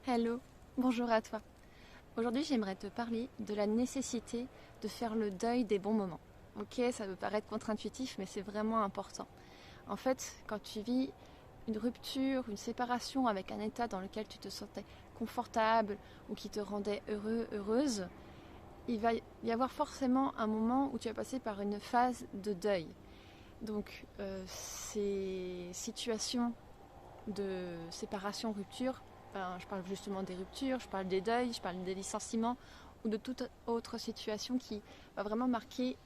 Hello, bonjour à toi. Aujourd'hui, j'aimerais te parler de la nécessité de faire le deuil des bons moments. Ok, ça peut paraître contre-intuitif, mais c'est vraiment important. En fait, quand tu vis une rupture, une séparation avec un état dans lequel tu te sentais confortable ou qui te rendait heureux, heureuse, il va y avoir forcément un moment où tu vas passer par une phase de deuil. Donc, ces situations de séparation, rupture, ben, je parle justement des ruptures, je parle des deuils, je parle des licenciements ou de toute autre situation qui va vraiment marquer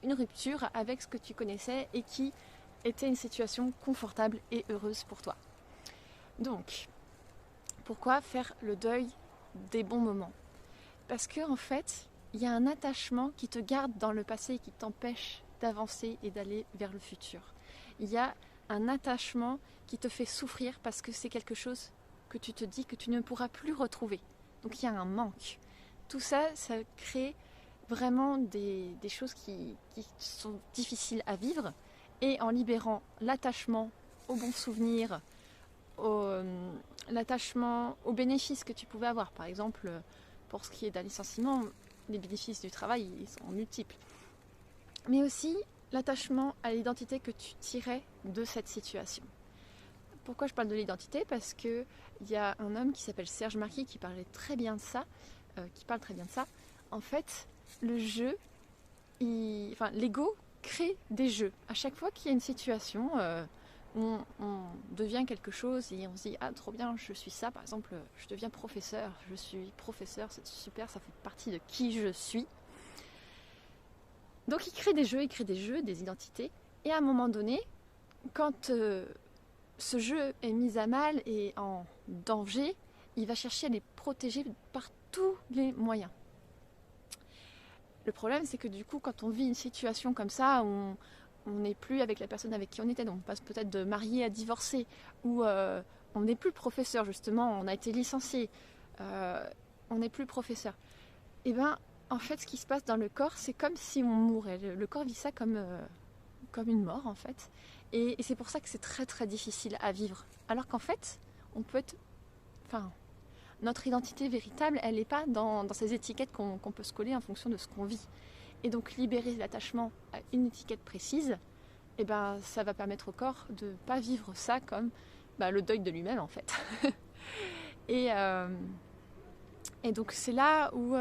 une rupture avec ce que tu connaissais et qui était une situation confortable et heureuse pour toi. Donc, pourquoi faire le deuil des bons moments? Parce que en fait, il y a un attachement qui te garde dans le passé et qui t'empêche d'avancer et d'aller vers le futur. Il y a un attachement qui te fait souffrir parce que c'est quelque chose que tu te dis que tu ne pourras plus retrouver. Donc il y a un manque. Tout ça, ça crée vraiment des choses qui sont difficiles à vivre. Et en libérant l'attachement aux bons souvenirs, l'attachement aux bénéfices que tu pouvais avoir, par exemple, pour ce qui est d'un licenciement, les bénéfices du travail, ils sont multiples. Mais aussi l'attachement à l'identité que tu tirais de cette situation. Pourquoi je parle de l'identité? Parce qu'il y a un homme qui s'appelle Serge Marquis qui parlait très bien de ça, qui parle très bien de ça. En fait, le jeu, l'ego crée des jeux. À chaque fois qu'il y a une situation, on devient quelque chose et on se dit ah trop bien, je suis ça. Par exemple, je deviens professeur, je suis professeur, c'est super, ça fait partie de qui je suis. Donc il crée des jeux, des identités. Et à un moment donné, quand ce jeu est mis à mal et en danger, il va chercher à les protéger par tous les moyens. Le problème, c'est que du coup, quand on vit une situation comme ça, où on n'est plus avec la personne avec qui on était, donc on passe peut-être de marié à divorcé, ou on n'est plus professeur justement, on a été licencié, on n'est plus professeur. Et bien, en fait, ce qui se passe dans le corps, c'est comme si on mourait. Le corps vit ça comme une mort, en fait. Et c'est pour ça que c'est très très difficile à vivre. Alors qu'en fait, on peut être... Enfin, notre identité véritable, elle n'est pas dans ces étiquettes qu'on peut se coller en fonction de ce qu'on vit. Et donc libérer l'attachement à une étiquette précise, et ben, ça va permettre au corps de ne pas vivre ça comme le deuil de lui-même, en fait. et, euh, et donc c'est là où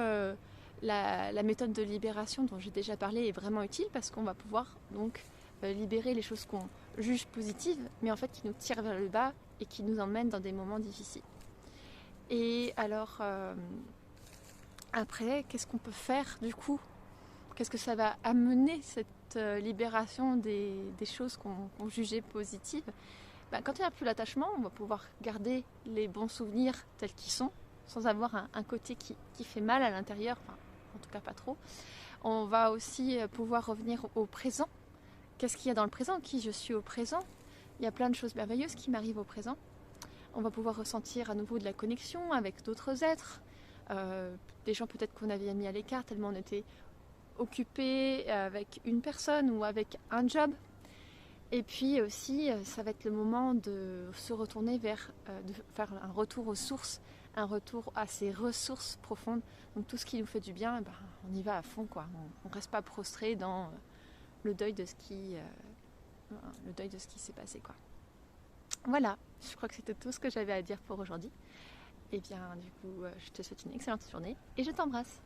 la méthode de libération dont j'ai déjà parlé est vraiment utile parce qu'on va pouvoir donc libérer les choses qu'on juge positives, mais en fait qui nous tirent vers le bas et qui nous emmènent dans des moments difficiles. Et alors, après, qu'est-ce qu'on peut faire du coup? Qu'est-ce que ça va amener cette libération des choses qu'on jugeait positives? Quand il n'y a plus l'attachement, on va pouvoir garder les bons souvenirs tels qu'ils sont, sans avoir un côté qui fait mal à l'intérieur, enfin, en tout cas pas trop. On va aussi pouvoir revenir au présent. Qu'est-ce qu'il y a dans le présent? Qui je suis au présent? Il y a plein de choses merveilleuses qui m'arrivent au présent. On va pouvoir ressentir à nouveau de la connexion avec d'autres êtres, des gens peut-être qu'on avait mis à l'écart tellement on était occupé avec une personne ou avec un job. Et puis aussi, ça va être le moment de se retourner vers, de faire un retour aux sources, un retour à ses ressources profondes. Donc tout ce qui nous fait du bien, on y va à fond, quoi. On ne reste pas prostré dans le deuil de ce qui s'est passé, quoi. Voilà, je crois que c'était tout ce que j'avais à dire pour aujourd'hui. Et bien, du coup, je te souhaite une excellente journée et je t'embrasse.